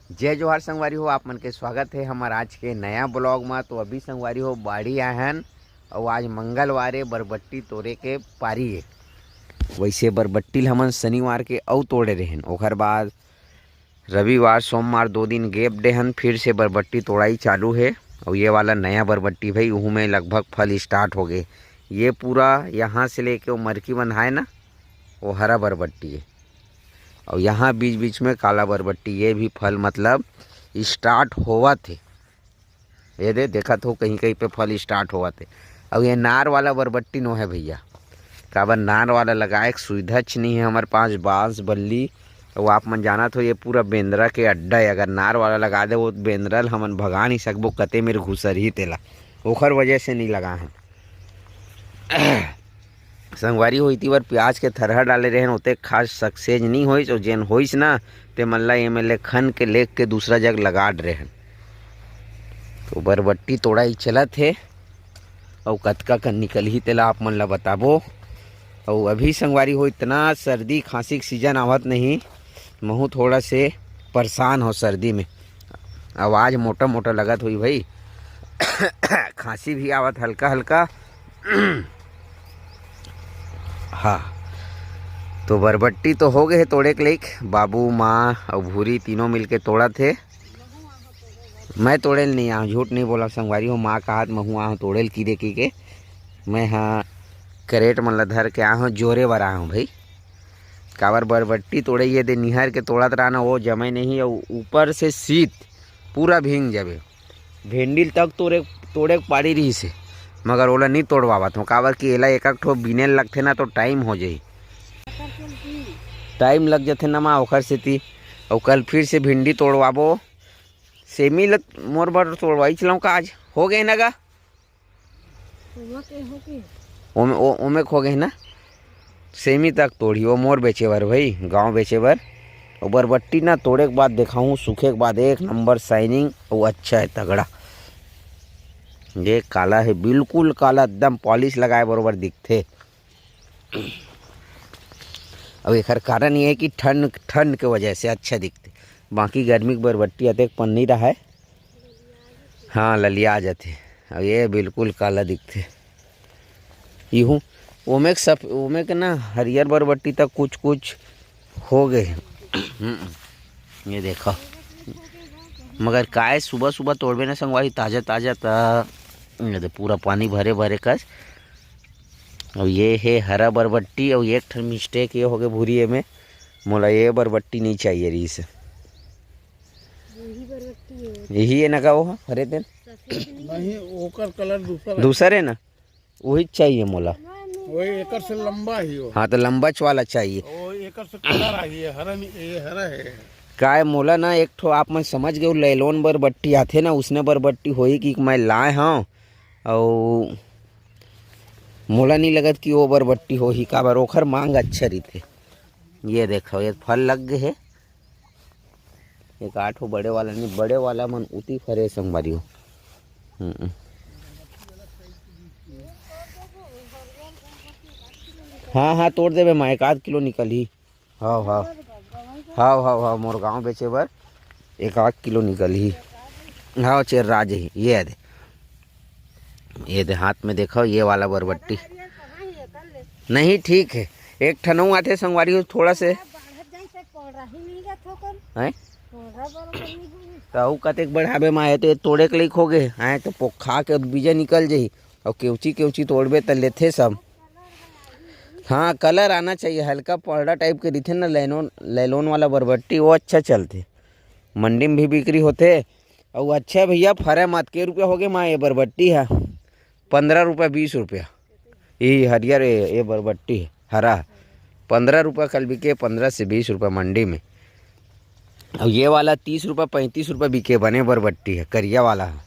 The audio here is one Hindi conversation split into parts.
जय जोहार संगवारी हो, आप मन के स्वागत है हमारे आज के नया ब्लॉग में। तो अभी संगवारी हो बाड़ी आहन और आज मंगलवार बरबट्टी तोड़े के पारी है। वैसे बरबट्टी हमन शनिवार के अउ तोड़े रहें, ओकर बाद रविवार सोमवार 2 दिन गैप देहन, फिर से बरबट्टी तोड़ाई चालू है। और ये वाला नया बरबट्टी भाई वह में लगभग फल स्टार्ट हो गए। ये पूरा यहाँ से लेके वो मरकी बंधा है ना, वो हरा बरबट्टी है। और यहाँ बीच बीच में काला बरबट्टी, ये भी फल मतलब स्टार्ट हुआ थे। ये देखा तो कहीं कहीं पे फल स्टार्ट हुआ थे। अब ये नार वाला बरबट्टी नो है भैया, काबर नार वाला लगाए सुविधा नहीं है हमारे पास, बांस बल्ली। और आप मन जाना तो ये पूरा बेंद्रा के अड्डा है। अगर नार वाला लगा दे वो बेंद्रल हमन भगा नहीं सकबो, कते मेरे घुसर ही तेला, ओखर वजह से नहीं लगा है। संगवारी हो इति बार प्याज के थरहा डाले रहे ओते खास सक्सेस नहीं होइस, और जेन होइस ना ते मल्ला एमएलए खन के लेक के दूसरा जग लगा रहे। तो बरबट्टी तोड़ाई चलत है और कतका का निकल ही तेला आप मन ला बताबो। और अभी संगवारी हो इतना सर्दी खांसी का सीजन आवत नहीं, महू थोड़ा से परेशान हो सर्दी में, आवाज़ मोटा मोटा लगत हुई भाई। खांसी भी आवत हल्का हल्का। हाँ, तो बरबट्टी तो हो गए तोड़े के लिए, बाबू माँ और भूरी तीनों मिलके तोड़ा थे। मैं तोड़ेल नहीं आऊँ, झूठ नहीं बोला संगवारी हो, माँ का हाथ महू आऊँ तोड़ेल कीड़े की के। मैं हाँ करेट मन ला धर के आऊँ, जोरे बर आऊँ भाई। काबर बरबट्टी तोड़े ये दे निहर के तोड़त रहना, वो जमे नहीं और ऊपर से शीत पूरा भींग जाबे। भेंडिल तक तोड़े पाड़ी रही से, मगर ओला नहीं तोड़वावत हूँ, काबर कि एला एक ठो बिनेल लगथे ना तो टाइम हो जाई, टाइम लग जाथे ना माँ ओखर सेती। और कल फिर से भिंडी तोड़वाबो। सेमी ल मोर बर तोड़वाई चलाऊँ का आज हो गए ना गा, ओमे खो गए ना। सेमी तक तोड़ी वो मोर बेचे बर भाई, गांव बेचे बर। और बरबट्टी ना तोड़े के बाद दिखाऊँ, सूखे के बाद एक नंबर शाइनिंग और अच्छा है तगड़ा। ये काला है, बिल्कुल काला, एकदम पॉलिश लगाए बरोबर दिखते। अब एक कारण ये है कि ठंड के वजह से अच्छा दिखते, बाकी गर्मी की बरबट्टी अतेक पन नहीं रहा है। हाँ ललिया जाते। अब ये बिल्कुल काला दिखते। यूँ ओमे के ना हरियर बरबट्टी तक कुछ कुछ हो गए। ये देखो, मगर काय सुबह सुबह तोड़बे ना संगवारी ताज़ा ताज़ा तो पूरा पानी भरे भरे कस। और ये है हरा बरबट्टी। और एक ठन मिस्टेक ये हो गए भूरी में, मोला ये बरबट्टी नहीं चाहिए रही से, यही है ना का वो हरे दिन नहीं, ओकर कलर दूसर है ना, वही चाहिए मोला। वही एकर से लंबा ही हो। हाँ तो लंबच वाला चाहिए। वो एकर से कलर आई है, हरा नहीं, ये हरा है। काय मोला ना एक ठो आप मैं समझ गए लैलोन बरबट्टी आथे ना, उसने बरबट्टी होई कि मैं लाए हाँ। और मोला नहीं लगत कि वो बरबट्टी हो ही, काबर ओखर मांग अच्छा रही थे। ये देखो ये फल लग गए है, एक आठ हो बड़े वाला नहीं, बड़े वाला मन उती फरे संगवारी हो। हाँ हाँ तोड़ देवे माँ, 1 आध किलो निकल ही। हाँ हाँ हाँ हाँ हाँ, मोर गाँव बेचे बर 1 आध किलो निकल ही। हाँ चेर राज ही, ये दे हाथ में देखो, ये वाला बरबट्टी नहीं ठीक है। एक ठनऊ आते संगवारी हो थोड़ा से हैं तो कतेक बढ़ाबे माए, तो तोड़े के लिए हो गए हैं तो पोखा के बीजा निकल जाही। और केवची तोड़बे तो लेथे सब। हाँ कलर आना चाहिए, हल्का पौड़ा टाइप के दिखे ना लैलोन वाला बरबट्टी, वो अच्छा चलते, मंडी में भी बिक्री होते। और अच्छा भैया फरे मत के रुपया हो गए माँ, ये बरबट्टी है 15 रुपया 20 रुपया। ये हरियर ये बरबट्टी है हरा 15 रुपया, कल बिके 15 से 20 रुपया मंडी में। और ये वाला 30 रुपया 35 रुपया बिके, बने बरबट्टी है करिया वाला है।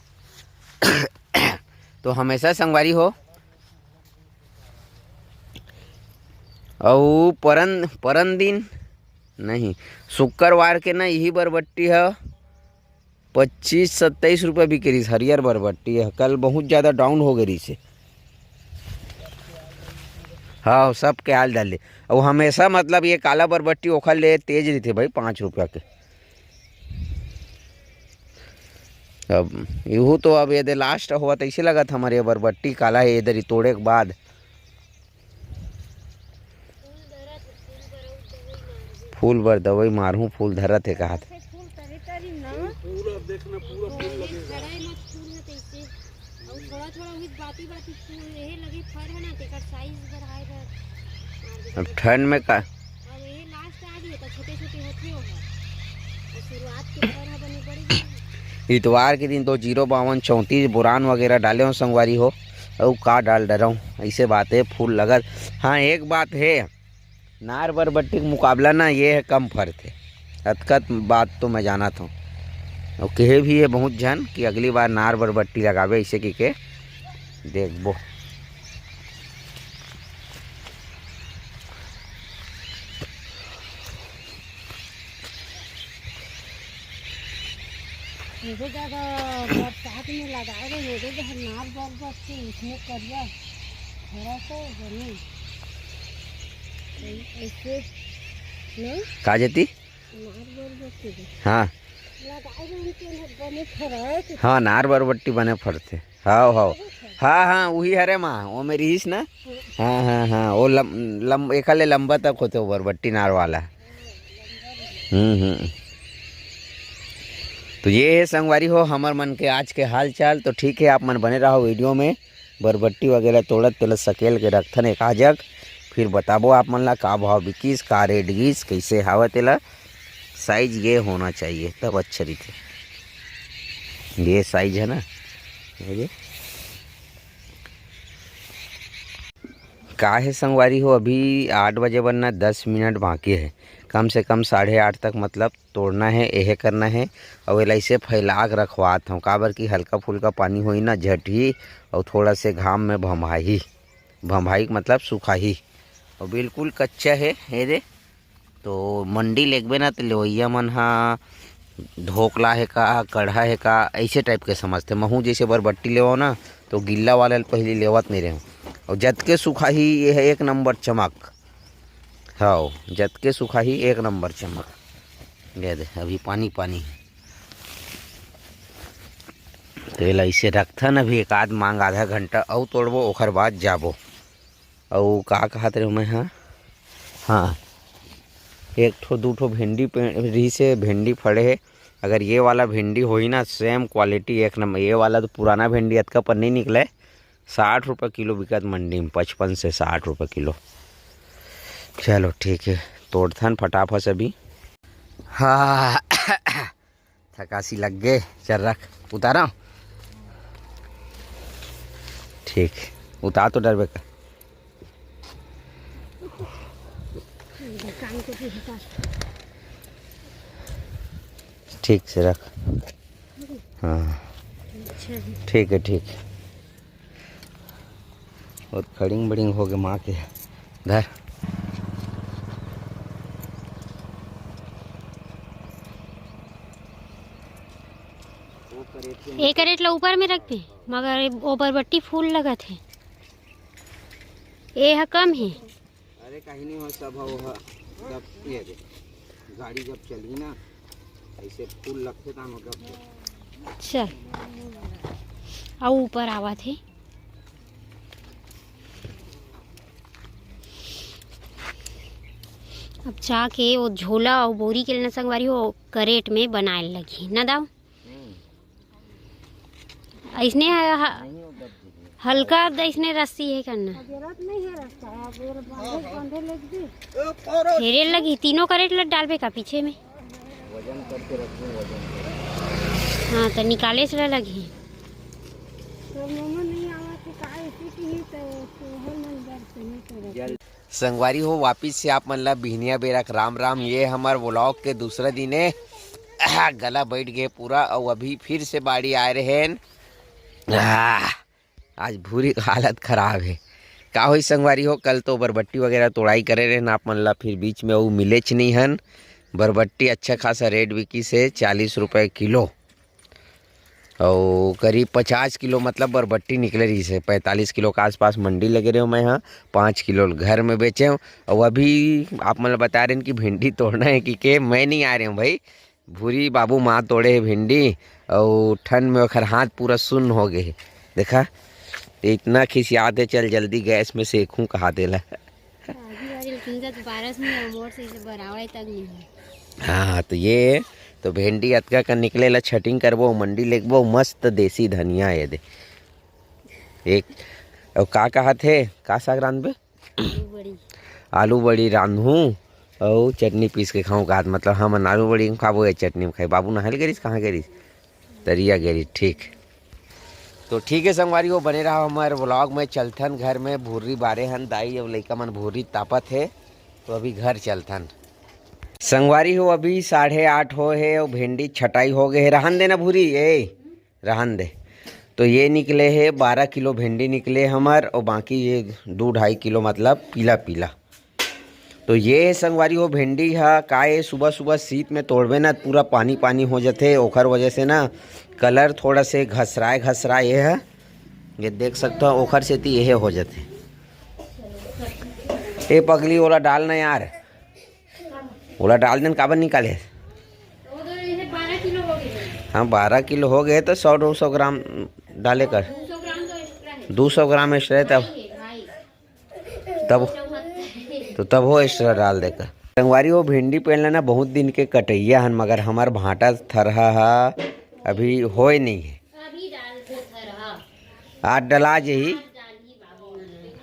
तो हमेशा संगवारी हो। और परन दिन नहीं, शुक्रवार के ना यही बरबट्टी है 25-27 रुपये बिके रही, हरियर बरबट्टी है। कल बहुत ज़्यादा डाउन हो गई से। हाँ सब के हाल डाले। और हमेशा मतलब ये काला बरबट्टी ओखर ले तेज रही थे भाई, 5 रुपया के। अब यूँ तो अब यदि लास्ट हुआ तो ऐसे लगा था हमारे बरबट्टी काला है इधर ही तोड़े के बाद फूल बर दवाई मारूं फूल धरत है कहा था। पूरा देखना पूरा फूल लगेगा। अब ठंड में का इतवार के दिन तो 05234 बुरान वगैरह डाले हो संगवारी हो और का डाल डरा हूँ ऐसे बात है फूल लगत। हाँ एक बात है नार बरबट्टी का मुकाबला ना ये है कम फर्क है अतकत बात तो मैं जाना था और कहे भी है बहुत जन कि अगली बार नार बरबट्टी लगावे ऐसे कि के देखबो। मुझे ज़्यादा बरसात में लगाए गए मुझे जो नार बरबट्टी इसमें करिया थोड़ा सा बने ऐसे नहीं का जती नार बरबट्टी हाँ लगाए गए उनके बने फराए हाँ नार बरबट्टी बने फरते हाँ हाँ हाँ हाँ वही हरे माँ वो मेरी हिस ना हाँ हाँ हाँ वो एक लंबा तक होते वो बरबट्टी नार वाला। तो ये है संगवारी हो हमार मन के आज के हाल चाल। तो ठीक है आप मन बने रहो वीडियो में बरबट्टी वगैरह तोड़त तेल सकेल के रखथन एक आजक फिर बताबो आप मन ला का भाव बिकीस का रेट गिस कैसे हावा तेला साइज ये होना चाहिए तब अच्छा रहते। ये साइज है ना ये का है संगवारी हो अभी 8 बजे बनना 10 मिनट बाकी है कम से कम 8:30 तक मतलब तोड़ना है यह करना है और एला इसे फैला के रखवात हूँ काबर कि हल्का फुल्का पानी होई ना झटी और थोड़ा से घाम में भम्भाई मतलब सूखा ही और बिल्कुल कच्चा है ये तो मंडी लेगबे ना तो लेवैया मन हाँ ढोकला है का कढ़ा है का ऐसे टाइप के समझते महू जैसे बरबट्टी लेवो ना तो गिल्ला वाले पहले लेवत नहीं रहे और जत के सूखा ही ये है 1 नंबर चमक। हाँ जत के सूखा ही 1 नंबर चमक ले दे अभी पानी पानी तो ये ऐसे रखथन अभी एक आध मांग आधा घंटा और तोड़बो ओखर बाद जाबो और का कहत रहे मैं हाँ 1 ठो 2 ठो भिंडी रही से भिंडी फड़े है अगर ये वाला भिंडी होई ना सेम क्वालिटी 1 नंबर। ये वाला तो पुराना भिंडी अतका पर नहीं निकले 60 रुपये किलो बिकत मंडी में 55 से 60 रुपये किलो। चलो ठीक है तोड़थन फटाफट अभी। हाँ थकासी लग गए चल रख उतारा ठीक उतार तो डरबे का ठीक से रख हाँ ठीक है ठीक और खड़िंग बड़िंग हो गए माँ के धर एक करेट ला ऊपर में रख दे मगर वो बरबट्टी फूल लगा थे ये है कम है। अरे कहीं नहीं हो सब हो जब ये गाड़ी जब चली ना ऐसे फूल लगते था मतलब चल और ऊपर आवा थे अब जाके वो झोला और बोरी के लिए संगवारी हो करेट में बनाए लगी ना दाव ऐसने हल्का ऐसने रस्सी है करना फेरे लगी तीनों करेट लग डालबे का पीछे में वजन करके रखूं वजन हाँ तो निकाले से लगी संगवारी हो वापिस से आप मतलब बिहनिया बेरक राम राम। ये हमार व्लॉग के दूसरा दिन है गला बैठ गए पूरा और अभी फिर से बाड़ी आ रहे हैं। आज बुरी हालत खराब है का हुई संगवारी हो कल तो बरबट्टी वगैरह तोड़ाई करे रहे ना आप मतलब फिर बीच में वो मिलेच नहीं हन बरबट्टी अच्छा खासा रेट बिकी से 40 रुपये किलो और करीब 50 किलो मतलब बरबट्टी निकले रही से 45 किलो के आसपास मंडी लगे रहे हो मैं यहाँ 5 किलो घर में बेचे हूँ। और अभी आप मतलब बता रहे हैं कि भिंडी तोड़ना है कि मैं नहीं आ रहे हूँ भाई भूरी बाबू माँ तोड़े हे भिंडी और ठंड में ओखर हाथ पूरा सुन्न हो गए हे। देखा इतना खिसियात है, चल जल्दी गैस में सेकूं कहा देला। हाँ तो ये तो भिंडी अतका का निकले ला छटिंग करबो मंडी लेगबो मस्त देसी धनिया ये दे एक और का कहा थे का साग रांधबे आलू बड़ी रांधूं और चटनी पीस के खाऊं का मतलब हम आलू बड़ी खाबो या चटनी में खाई। बाबू नहल गिरिस कहाँ गिरिस तरिया गिरी ठीक। तो ठीक है संगवारी हो बने रहा हमारे व्लॉग में। चलथन घर में भूरी बारे हन दाई और लइका मन भूरी तापत है तो अभी घर चलथन संगवारी हो। अभी 8:30 हो है और भिंडी छटाई हो गए है। रहन देना भूरी ए रहन दे। तो ये निकले है 12 किलो भिंडी निकले हमार और बाकी ये 2-2.5 किलो मतलब पीला पीला। तो ये संगवारी हो भिंडी हा का ये सुबह सुबह शीत में तोड़बे ना पूरा पानी पानी हो जाते ओखर वजह से ना कलर थोड़ा से घसराए ये है ये देख सकते हो ओखर से ये हो जाते। ए पगली ओला डालना यार ओला डाल देन काबर निकाले। हाँ 12 किलो हो गए तो 100-200 ग्राम डाले कर 200 ग्राम एक्स्ट्रा तब हो एक्स्ट्रा डाल देकर। संगवारी हो भिंडी पेड़ ना बहुत दिन के कटैया हन मगर हमार भाटा थरहा हा अभी होए नहीं है आज डला जही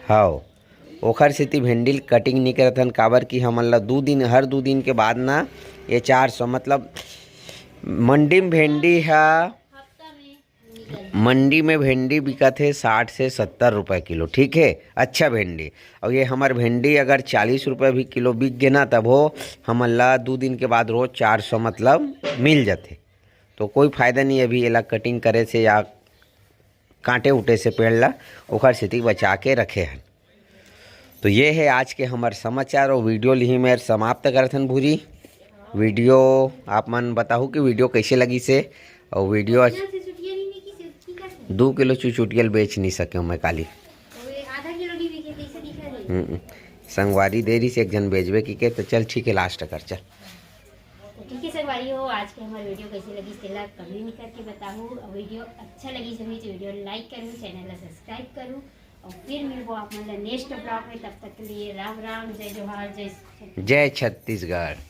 हाँ ओखर सेती भिंडी कटिंग नहीं करत हन काबर की हमन ला 2 दिन हर 2 दिन के बाद ना ये 400 मतलब मंडी में भिंडी बिकत है 60 से 70 रुपये किलो ठीक है अच्छा भिंडी। और ये हमार भिंडी अगर 40 रुपये भी किलो बिक गए ना तब हो हमन ला 2 दिन के बाद रोज 400 मतलब मिल जाते। तो कोई फ़ायदा नहीं अभी एला कटिंग करे से या कांटे उटे से पेड़ ला ओखर सेती बचा के रखे हैं। तो ये है आज के हमार समाचार और वीडियो लिही मेर समाप्त करथन भूरी। वीडियो आप मन बताओ कि वीडियो कैसे लगी से और वीडियो 2 किलो चुचुटियल बेच नहीं सके मैं काली संगवारी दे रही से एक जन बेचबे की के तो चल ठीक है लास्ट कर चल। ठीक है संगवारी हो आज के हमारी वीडियो कैसी लगी इसके कमेंट में करके बताऊँ। वीडियो अच्छा लगी सभी तो वीडियो लाइक करूँ चैनल सब्सक्राइब करूँ और फिर मिलबो आप मतलब नेक्स्ट ब्लॉग में। तब तक के लिए राम राम जय जोहार जय छत्तीसगढ़।